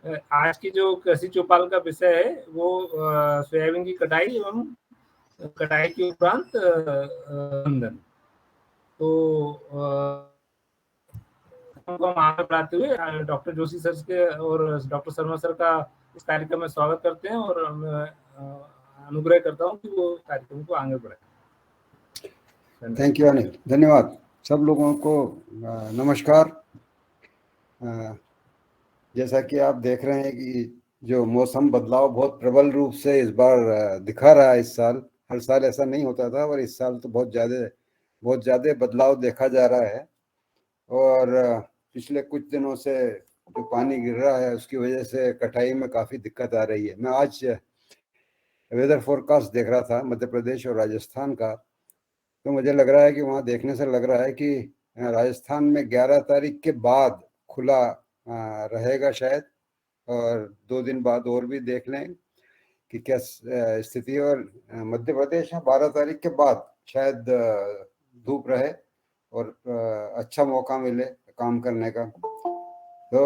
आज की जो कृषि चौपाल का विषय है वो सोयाबीन की कटाई एवं कटाई के उपरांत प्रबंधन। तो को हम आगे बढ़ाते हुए डॉक्टर जोशी सर के और डॉक्टर शर्मा सर का इस कार्यक्रम में स्वागत करते हैं और अनुग्रह करता हूँ कि वो कार्यक्रम को आगे बढ़ाए। थैंक यू अनिल, धन्यवाद। सब लोगों को नमस्कार। जैसा कि आप देख रहे हैं कि जो मौसम बदलाव बहुत प्रबल रूप से इस बार दिखा रहा है। इस साल, हर साल ऐसा नहीं होता था, और इस साल तो बहुत ज़्यादा बदलाव देखा जा रहा है। और पिछले कुछ दिनों से जो पानी गिर रहा है उसकी वजह से कटाई में काफ़ी दिक्कत आ रही है। मैं आज वेदर फोरकास्ट देख रहा था मध्य प्रदेश और राजस्थान का, तो मुझे लग रहा है कि वहाँ देखने से लग रहा है कि राजस्थान में 11 तारीख के बाद खुला रहेगा शायद, और 2 दिन बाद और भी देख लें कि क्या स्थिति है। और मध्य प्रदेश में 12 तारीख के बाद शायद धूप रहे और अच्छा मौका मिले काम करने का। तो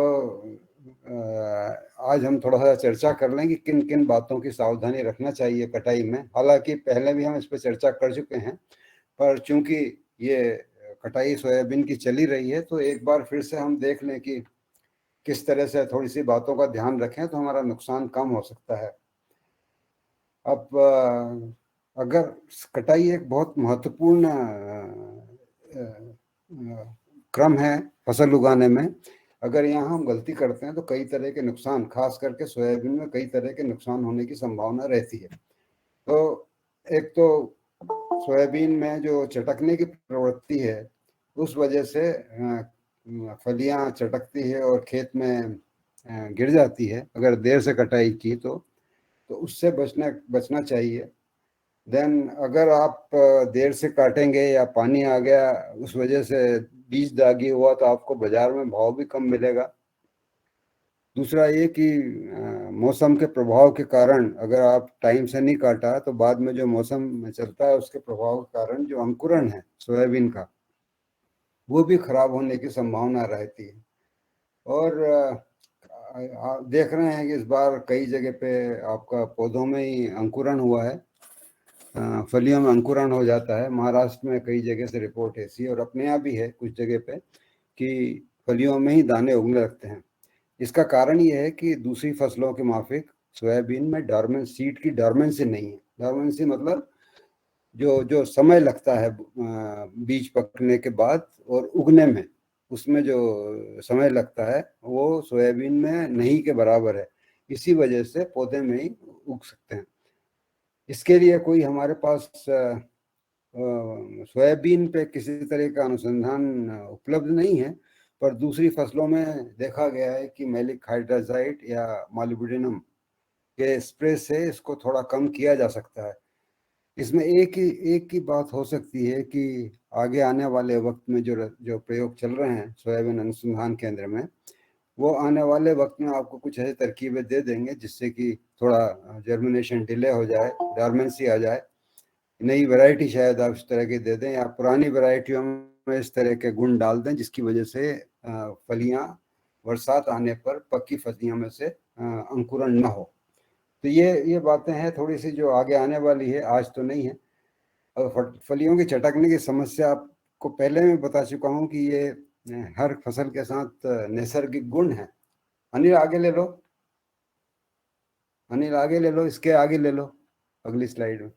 आज हम थोड़ा सा चर्चा कर लें कि किन किन बातों की सावधानी रखना चाहिए कटाई में। हालांकि पहले भी हम इस पर चर्चा कर चुके हैं, पर चूंकि ये कटाई सोयाबीन की चली रही है तो एक बार फिर से हम देख लें कि किस तरह से थोड़ी सी बातों का ध्यान रखें तो हमारा नुकसान कम हो सकता है। अब अगर कटाई एक बहुत महत्वपूर्ण क्रम है फसल उगाने में, अगर यहाँ हम गलती करते हैं तो कई तरह के नुकसान, खास करके सोयाबीन में कई तरह के नुकसान होने की संभावना रहती है। तो एक तो सोयाबीन में जो चटकने की प्रवृत्ति है उस वजह से फलियां चटकती है और खेत में गिर जाती है अगर देर से कटाई की तो उससे बचना चाहिए। देन अगर आप देर से काटेंगे या पानी आ गया उस वजह से बीज दागी हुआ तो आपको बाजार में भाव भी कम मिलेगा। दूसरा ये कि मौसम के प्रभाव के कारण अगर आप टाइम से नहीं काटा तो बाद में जो मौसम में चलता है उसके प्रभाव के कारण जो अंकुरण है सोयाबीन का वो भी खराब होने की संभावना रहती है। और आप देख रहे हैं कि इस बार कई जगह पे आपका पौधों में ही अंकुरण हुआ है, फलियों में अंकुरण हो जाता है। महाराष्ट्र में कई जगह से रिपोर्ट ऐसी है और अपने यहाँ भी है कुछ जगह पे कि फलियों में ही दाने उगने लगते हैं। इसका कारण ये है कि दूसरी फसलों के माफिक सोयाबीन में डॉर्मेंट सीड की डॉर्मेंसी नहीं है। डॉर्मेंसी मतलब जो समय लगता है बीज पकने के बाद और उगने में, उसमें जो समय लगता है वो सोयाबीन में नहीं के बराबर है। इसी वजह से पौधे में ही उग सकते हैं। इसके लिए कोई हमारे पास सोयाबीन पे किसी तरह का अनुसंधान उपलब्ध नहीं है, पर दूसरी फसलों में देखा गया है कि मैलिक हाइड्राजाइड या मॉलिब्डेनम के स्प्रे से इसको थोड़ा कम किया जा सकता है। इसमें एक ही बात हो सकती है कि आगे आने वाले वक्त में जो प्रयोग चल रहे हैं सोयाबीन अनुसंधान केंद्र में, वो आने वाले वक्त में आपको कुछ ऐसी तरकीबें दे देंगे जिससे कि थोड़ा जर्मिनेशन डिले हो जाए, डॉर्मेंसी आ जाए। नई वैरायटी शायद आप इस तरह की दे दें या पुरानी वैरायटियों में इस तरह के गुण डाल दें जिसकी वजह से फलियां बरसात आने पर पक्की फलियों में से अंकुरण न हो। तो ये बातें हैं थोड़ी सी जो आगे आने वाली है, आज तो नहीं है। और फलियों की चटकने की समस्या आपको पहले मैं बता चुका हूँ कि ये हर फसल के साथ नैसर्गिक गुण है। अनिल आगे ले लो, अनिल आगे ले लो, इसके आगे ले लो अगली स्लाइड में।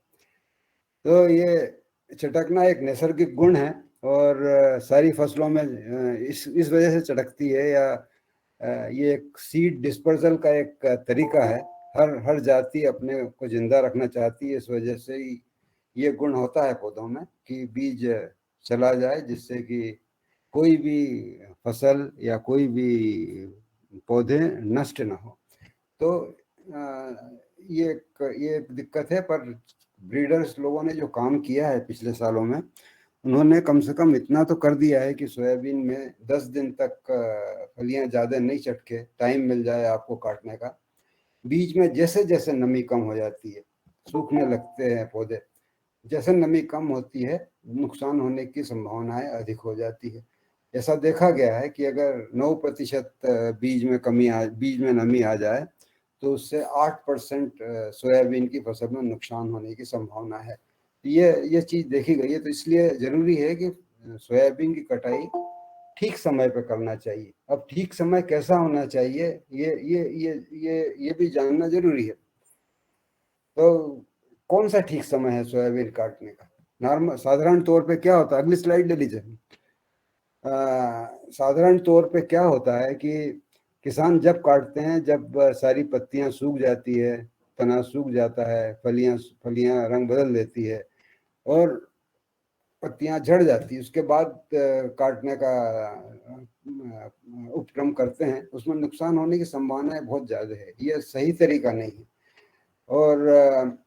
तो ये चटकना एक नैसर्गिक गुण है और सारी फसलों में इस वजह से चटकती है, या ये एक सीड डिस्पर्सल का एक तरीका है। हर जाति अपने को जिंदा रखना चाहती है, इस वजह से ही ये गुण होता है पौधों में कि बीज चला जाए जिससे कि कोई भी फसल या कोई भी पौधे नष्ट ना हो। तो ये एक दिक्कत है, पर ब्रीडर्स लोगों ने जो काम किया है पिछले सालों में, उन्होंने कम से कम इतना तो कर दिया है कि सोयाबीन में 10 दिन तक फलियां ज़्यादा नहीं चटके, टाइम मिल जाए आपको काटने का। बीज में जैसे जैसे नमी कम हो जाती है, सूखने लगते हैं पौधे, जैसे नमी कम होती है नुकसान होने की संभावनाएं अधिक हो जाती है। ऐसा देखा गया है कि अगर 9% बीज में नमी आ जाए तो उससे 8% सोयाबीन की फसल में नुकसान होने की संभावना है। ये चीज देखी गई है, तो इसलिए जरूरी है कि सोयाबीन की कटाई ठीक समय पे करना चाहिए। अब ठीक समय कैसा होना चाहिए ये भी जानना जरूरी है। तो कौन सा ठीक समय है सोयाबीन काटने का? नॉर्मल साधारण तौर पे क्या होता है, अगली स्लाइड ले लीजिए। साधारण तौर पे क्या होता है कि किसान जब काटते हैं, जब सारी पत्तियां सूख जाती है, तना सूख जाता है, फलियां फलियां रंग बदल देती है और पत्तियां झड़ जाती है, उसके बाद काटने का उपक्रम करते हैं, उसमें नुकसान होने की संभावना बहुत ज्यादा है। यह सही तरीका नहीं है और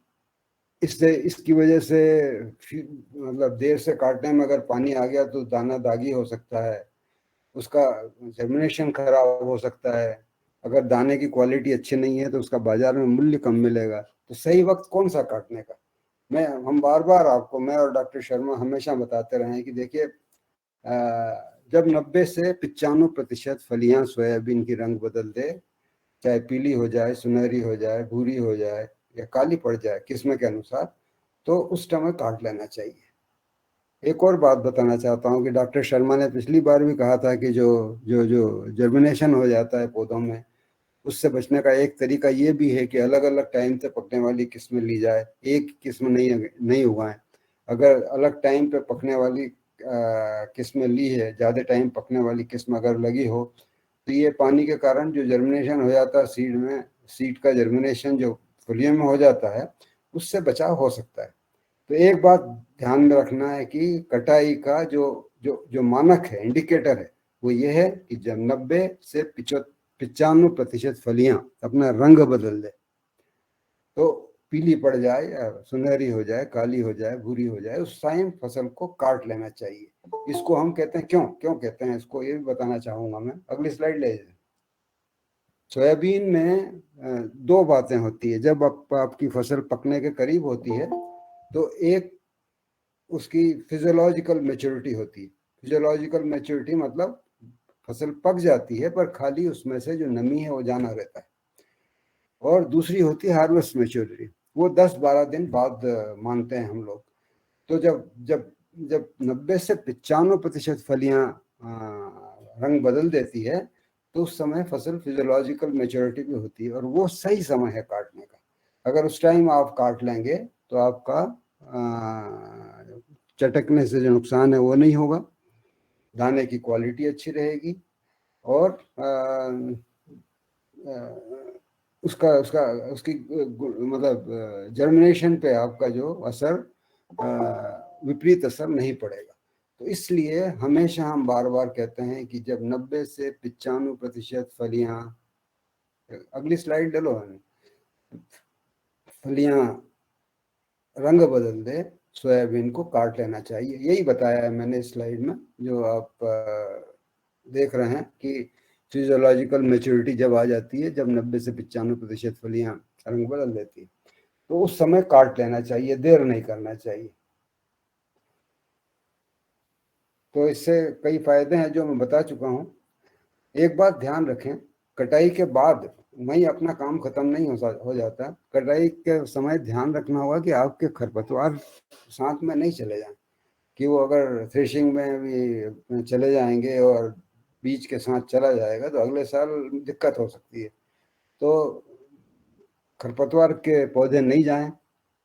इससे इसकी वजह से मतलब देर से काटने में अगर पानी आ गया तो दाना दागी हो सकता है, उसका जर्मिनेशन खराब हो सकता है। अगर दाने की क्वालिटी अच्छी नहीं है तो उसका बाजार में मूल्य कम मिलेगा। तो सही वक्त कौन सा काटने का? हम बार बार आपको, मैं और डॉक्टर शर्मा हमेशा बताते रहे हैं कि देखिए, जब 90 से 95% फलियां सोयाबीन की रंग बदल दे, चाहे पीली हो जाए, सुनहरी हो जाए, भूरी हो जाए या काली पड़ जाए किस्म के अनुसार, तो उस समय काट लेना चाहिए। एक और बात बताना चाहता हूँ कि डॉक्टर शर्मा ने पिछली बार भी कहा था कि जो जो जो जर्मिनेशन हो जाता है पौधों में, उससे बचने का एक तरीका ये भी है कि अलग अलग टाइम से पकने वाली किस्में ली जाए, एक किस्म नहीं उगाएं। अगर अलग टाइम पे पकने वाली किस्में ली है, ज़्यादा टाइम पकने वाली किस्म अगर लगी हो, तो ये पानी के कारण जो जर्मिनेशन हो जाता है सीड में, सीड का जर्मिनेशन जो फलियों में हो जाता है, उससे बचाव हो सकता है। तो एक बात ध्यान में रखना है कि कटाई का जो जो जो मानक है, इंडिकेटर है, वो ये है कि जब 90 से 95% फलियां अपना रंग बदल दे, तो पीली पड़ जाए या सुनहरी हो जाए, काली हो जाए, भूरी हो जाए, उस टाइम फसल को काट लेना चाहिए। इसको हम कहते हैं, क्यों क्यों कहते हैं इसको, ये भी बताना चाहूंगा मैं। अगली स्लाइड ले जाए। सोयाबीन में दो बातें होती है जब आपकी फसल पकने के करीब होती है। तो एक उसकी फिजियोलॉजिकल मैच्योरिटी होती है। फिजियोलॉजिकल मैच्योरिटी मतलब फसल पक जाती है पर खाली उसमें से जो नमी है वो जाना रहता है। और दूसरी होती है हार्वेस्ट मैच्योरिटी, वो 10-12 दिन बाद मानते हैं हम लोग। तो जब जब जब 90 से 95% फलियां रंग बदल देती है, तो उस समय फसल फिजियोलॉजिकल मैच्योरिटी भी होती है और वो सही समय है काटने का। अगर उस टाइम आप काट लेंगे तो आपका चटकने से जो नुकसान है वो नहीं होगा, दाने की क्वालिटी अच्छी रहेगी और उसका उसका उसकी मतलब जर्मिनेशन पे आपका जो असर विपरीत असर नहीं पड़ेगा। तो इसलिए हमेशा हम बार बार कहते हैं कि जब 90 से 95% फलियां, अगली स्लाइड डालो, फलियां रंग बदल दे, सोयाबीन को काट लेना चाहिए। यही बताया है मैंने इस स्लाइड में, जो आप देख रहे हैं कि फिजियोलॉजिकल मेच्योरिटी जब आ जाती है, जब 90 से 95% फलियां रंग बदल देती है, तो उस समय काट लेना चाहिए, देर नहीं करना चाहिए। तो इससे कई फायदे हैं जो मैं बता चुका हूँ। एक बात ध्यान रखें, कटाई के बाद वहीं अपना काम खत्म नहीं हो जाता। कटाई के समय ध्यान रखना होगा कि आपके खरपतवार साथ में नहीं चले जाएं, कि वो अगर थ्रेशिंग में भी चले जाएंगे और बीज के साथ चला जाएगा तो अगले साल दिक्कत हो सकती है। तो खरपतवार के पौधे नहीं जाएं।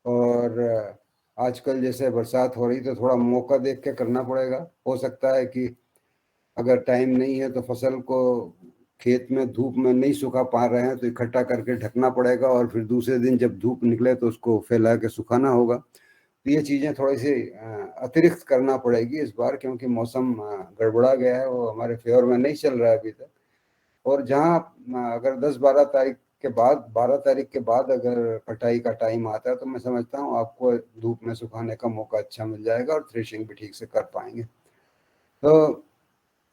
और आजकल जैसे बरसात हो रही तो थोड़ा मौका देख के करना पड़ेगा। हो सकता है कि अगर टाइम नहीं है तो फसल को खेत में धूप में नहीं सुखा पा रहे हैं तो इकट्ठा करके ढकना पड़ेगा और फिर दूसरे दिन जब धूप निकले तो उसको फैला के सुखाना होगा। तो ये चीज़ें थोड़ी सी अतिरिक्त करना पड़ेगी इस बार, क्योंकि मौसम गड़बड़ा गया है, वो हमारे फेवर में नहीं चल रहा है अभी तक। और जहाँ अगर 10-12 तारीख के बाद, 12 तारीख के बाद अगर कटाई का टाइम आता है तो मैं समझता हूँ आपको धूप में सुखाने का मौका अच्छा मिल जाएगा और थ्रेशिंग भी ठीक से कर पाएंगे। तो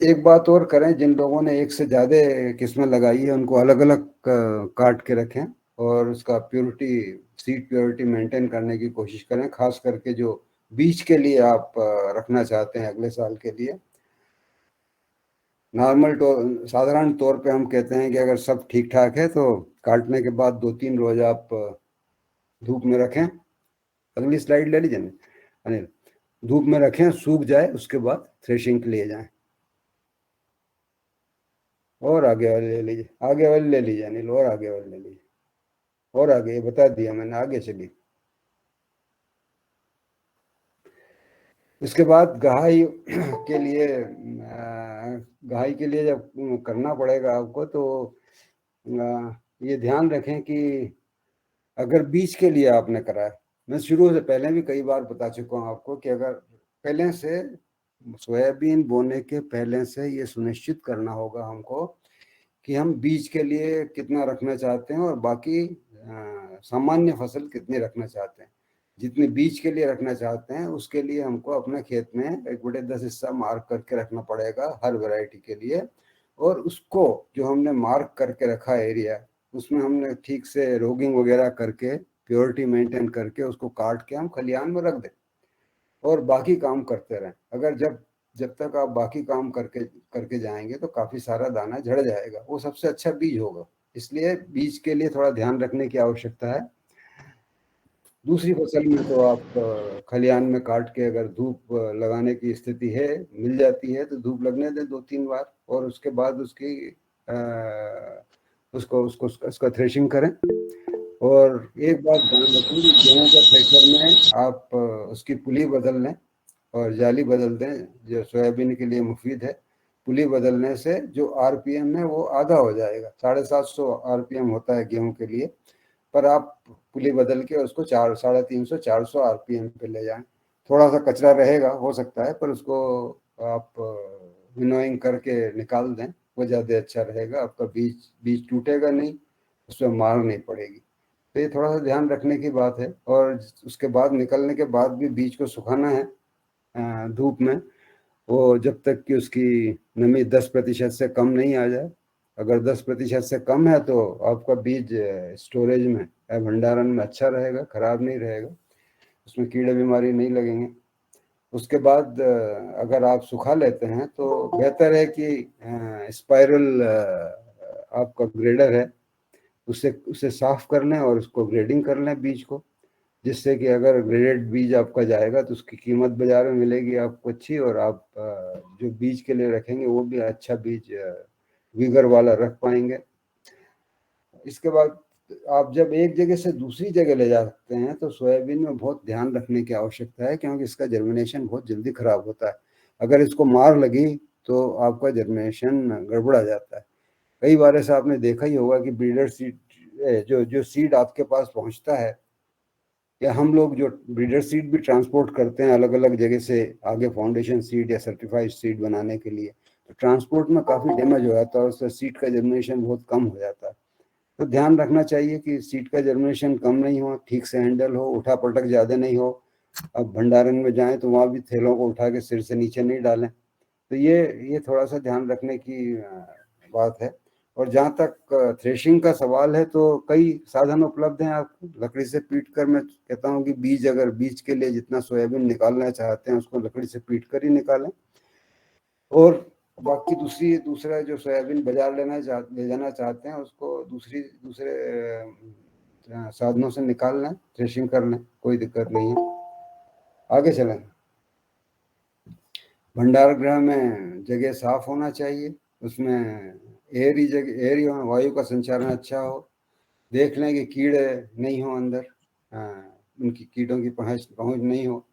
एक बात और करें, जिन लोगों ने एक से ज़्यादा किस्में लगाई है उनको अलग अलग काट के रखें और उसका प्योरिटी, सीड प्योरिटी मेंटेन करने की कोशिश करें, खास करके जो बीज के लिए आप रखना चाहते हैं अगले साल के लिए। नॉर्मल साधारण तौर पे हम कहते हैं कि अगर सब ठीक ठाक है तो काटने के बाद 2-3 रोज आप धूप में रखें। अगली स्लाइड ले लीजिए अनिल। धूप में रखें, सूख जाए, उसके बाद थ्रेशिंग के लिए जाएं। और आगे वाले ले लीजिए, आगे वाले ले लीजिए अनिल, और आगे वाले ले लीजिए, और आगे, ये बता दिया मैंने, आगे चलिए। इसके बाद गहाई के लिए गहाई के लिए जब करना पड़ेगा आपको तो ये ध्यान रखें कि अगर बीज के लिए आपने करा है, मैं शुरू से पहले भी कई बार बता चुका हूँ आपको कि अगर पहले से सोयाबीन बोने के पहले से ये सुनिश्चित करना होगा हमको कि हम बीज के लिए कितना रखना चाहते हैं और बाकी सामान्य फसल कितनी रखना चाहते हैं। जितने बीज के लिए रखना चाहते हैं उसके लिए हमको अपने खेत में 1/10 हिस्सा मार्क करके रखना पड़ेगा हर वैरायटी के लिए। और उसको जो हमने मार्क करके रखा एरिया, उसमें हमने ठीक से रोगिंग वगैरह करके प्योरिटी मेंटेन करके उसको काट के हम खलिहान में रख दें और बाकी काम करते रहें। अगर जब तक आप बाकी काम करके करके जाएंगे तो काफ़ी सारा दाना झड़ जाएगा, वो सबसे अच्छा बीज होगा। इसलिए बीज के लिए थोड़ा ध्यान रखने की आवश्यकता है। दूसरी फसल में तो आप खलिहान में काट के अगर धूप लगाने की स्थिति है, मिल जाती है, तो धूप लगने दें 2-3 बार और उसके बाद उसकी उसको उसको उसका थ्रेशिंग करें। और एक बात ध्यान रखें कि गेहूँ का थ्रेशर में आप उसकी पुली बदल लें और जाली बदल दें, जो सोयाबीन के लिए मुफीद है। पुली बदलने से जो आरपीएम है वो आधा हो जाएगा। 750 आरपीएम होता है गेहूं के लिए, पर आप पुली बदल के उसको 350-400 आरपीएम पे ले जाएं। थोड़ा सा कचरा रहेगा हो सकता है, पर उसको आप विनोइंग करके निकाल दें, वो ज़्यादा अच्छा रहेगा। आपका बीज बीज टूटेगा नहीं, उसमें मार नहीं पड़ेगी। तो ये थोड़ा सा ध्यान रखने की बात है। और उसके बाद निकलने के बाद भी बीज को सुखाना है धूप में, वो जब तक कि उसकी नमी 10% से कम नहीं आ जाए। अगर 10% से कम है तो आपका बीज स्टोरेज में भंडारण में अच्छा रहेगा, खराब नहीं रहेगा, उसमें कीड़े बीमारी नहीं लगेंगे। उसके बाद अगर आप सुखा लेते हैं तो बेहतर है कि स्पाइरल आपका ग्रेडर है, उससे उसे साफ कर लें और उसको ग्रेडिंग कर लें बीज को, जिससे कि अगर ग्रेडेड बीज आपका जाएगा तो उसकी कीमत बाजार में मिलेगी आपको अच्छी, और आप जो बीज के लिए रखेंगे वो भी अच्छा बीज विगर वाला रख पाएंगे। इसके बाद आप जब एक जगह से दूसरी जगह ले जा सकते हैं तो सोयाबीन में बहुत ध्यान रखने की आवश्यकता है, क्योंकि इसका जर्मिनेशन बहुत जल्दी खराब होता है। अगर इसको मार लगी तो आपका जर्मिनेशन गड़बड़ा जाता है। कई बार ऐसा आपने देखा ही होगा कि ब्रीडर सीड जो जो सीड आपके पास पहुंचता है, या हम लोग जो ब्रीडर सीड भी ट्रांसपोर्ट करते हैं अलग अलग जगह से आगे फाउंडेशन सीड या सर्टिफाइड सीड बनाने के लिए, तो ट्रांसपोर्ट में काफ़ी डैमेज हो जाता है और उससे सीड का जर्मिनेशन बहुत कम हो जाता है। तो ध्यान रखना चाहिए कि सीड का जर्मिनेशन कम नहीं हो, ठीक से हैंडल हो, उठा पटक ज़्यादा नहीं हो। अब भंडारण में जाएं तो वहाँ भी थैलों को उठा के सिर से नीचे नहीं डालें। तो ये थोड़ा सा ध्यान रखने की बात है। और जहाँ तक थ्रेशिंग का सवाल है तो कई साधन उपलब्ध हैं आपको। लकड़ी से पीट कर, मैं कहता हूँ कि अगर बीज के लिए जितना सोयाबीन निकालना चाहते हैं उसको लकड़ी से पीट कर ही निकालें। और बाकी दूसरा जो सोयाबीन बाजार ले जाना चाहते हैं उसको दूसरे साधनों से निकाल लें, थ्रेशिंग कर लें, कोई दिक्कत नहीं है। आगे चलें। भंडार गृह में जगह साफ होना चाहिए, उसमें एयरी वायु का संचारण अच्छा हो। देख लें कि कीड़े नहीं हो अंदर, उनकी कीड़ों की पहुंच नहीं हो,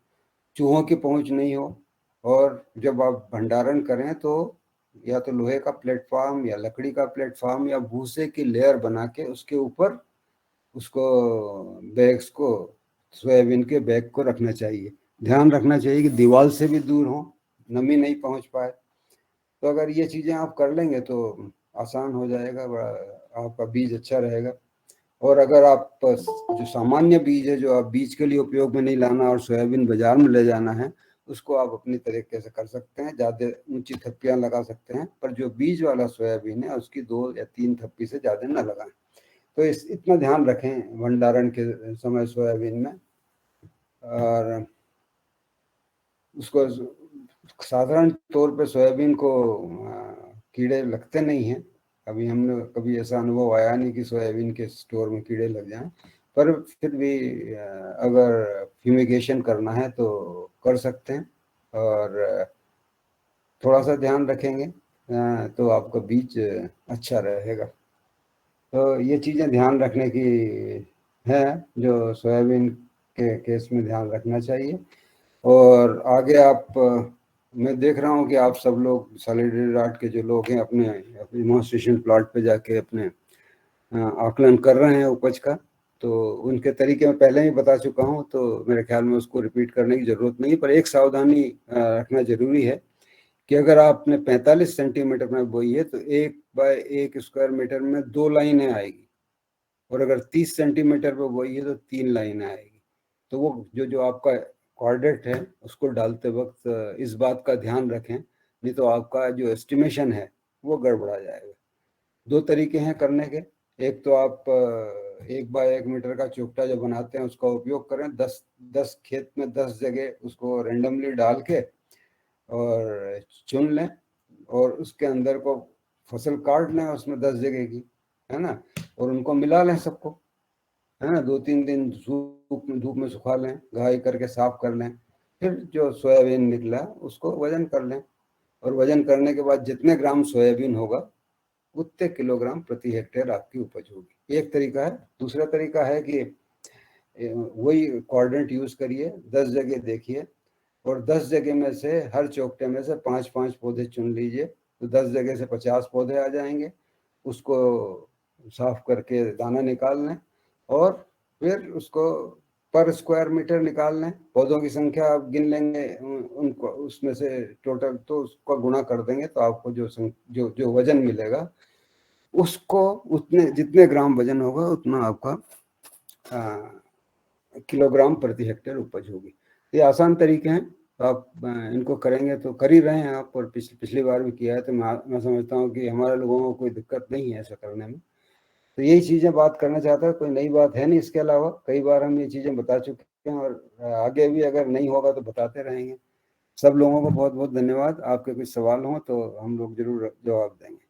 चूहों की पहुंच नहीं हो। और जब आप भंडारण करें तो या तो लोहे का प्लेटफॉर्म या लकड़ी का प्लेटफॉर्म या भूसे की लेयर बना के उसके ऊपर उसको बैग्स को, सोयाबीन के बैग को रखना चाहिए। ध्यान रखना चाहिए कि दीवार से भी दूर हो, नमी नहीं पहुंच पाए। तो अगर ये चीज़ें आप कर लेंगे तो आसान हो जाएगा, बड़ा आपका बीज अच्छा रहेगा। और अगर आप जो सामान्य बीज है जो आप बीज के लिए उपयोग में नहीं लाना और सोयाबीन बाजार में ले जाना है, उसको आप अपनी तरीके से कर सकते हैं। ज़्यादा ऊंची थप्पियाँ लगा सकते हैं, पर जो बीज वाला सोयाबीन है उसकी 2 या 3 थप्पी से ज़्यादा ना लगाएं। तो इतना ध्यान रखें भंडारण के समय सोयाबीन में। और उसको साधारण तौर पे सोयाबीन को कीड़े लगते नहीं हैं। अभी हमने कभी ऐसा अनुभव आया नहीं कि सोयाबीन के स्टोर में कीड़े लग जाएं, पर फिर भी अगर फ्यूमिगेशन करना है तो कर सकते हैं, और थोड़ा सा ध्यान रखेंगे तो आपका बीज अच्छा रहेगा। तो ये चीज़ें ध्यान रखने की है जो सोयाबीन के केस में ध्यान रखना चाहिए। और आगे आप मैं देख रहा हूँ कि आप सब लोग सॉलिडरी आर्ट के जो लोग हैं अपने डेमोन्स्ट्रेशन प्लॉट पे जाके अपने आकलन कर रहे हैं उपज का, तो उनके तरीके में पहले ही बता चुका हूँ, तो मेरे ख्याल में उसको रिपीट करने की ज़रूरत नहीं। पर एक सावधानी रखना ज़रूरी है कि अगर आपने 45 सेंटीमीटर में बोई है तो 1 बाय 1 स्क्वायर मीटर में 2 लाइनें आएगी, और अगर 30 सेंटीमीटर पे बोई है तो 3 लाइनें आएगी। तो वो जो आपका कोऑर्डिनेट है उसको डालते वक्त इस बात का ध्यान रखें, नहीं तो आपका जो एस्टिमेशन है वो गड़बड़ा जाएगा। 2 तरीके हैं करने के। एक तो आप 1 बाय 1 मीटर का चोकटा जो बनाते हैं उसका उपयोग करें, 10 खेत में 10 जगह उसको रेंडमली डाल के और चुन लें, और उसके अंदर को फसल काट लें उसमें 10 जगह की, है ना, और उनको मिला लें सबको, है ना, 2-3 दिन धूप में सुखा लें, घाई करके साफ कर लें, फिर जो सोयाबीन निकला उसको वजन कर लें, और वजन करने के बाद जितने ग्राम सोयाबीन होगा उतने किलोग्राम प्रति हेक्टेयर आपकी उपज होगी। एक तरीका है। दूसरा तरीका है कि वही कोऑर्डिनेट यूज करिए, 10 जगह देखिए, और 10 जगह में से हर चौकटे में से 5-5 पौधे चुन लीजिए, तो 10 जगह से 50 पौधे आ जाएंगे। उसको साफ करके दाना निकाल लें, और फिर उसको पर स्क्वायर मीटर निकाल लें। पौधों की संख्या आप गिन लेंगे उनको, उसमें से टोटल तो उसका गुणा कर देंगे तो आपको जो वजन मिलेगा उसको उतने जितने ग्राम वजन होगा उतना आपका किलोग्राम प्रति हेक्टेयर उपज होगी। ये आसान तरीके हैं, तो आप इनको करेंगे तो कर ही रहे हैं आप, और पिछली बार भी किया है, तो मैं समझता हूँ कि हमारे लोगों को कोई दिक्कत नहीं है ऐसा करने में। तो यही चीज़ें बात करना चाहता है, कोई नई बात है नहीं। इसके अलावा कई बार हम ये चीज़ें बता चुके हैं, और आगे भी अगर नहीं होगा तो बताते रहेंगे। सब लोगों को बहुत बहुत धन्यवाद। आपके कुछ सवाल हों तो हम लोग जरूर जवाब देंगे।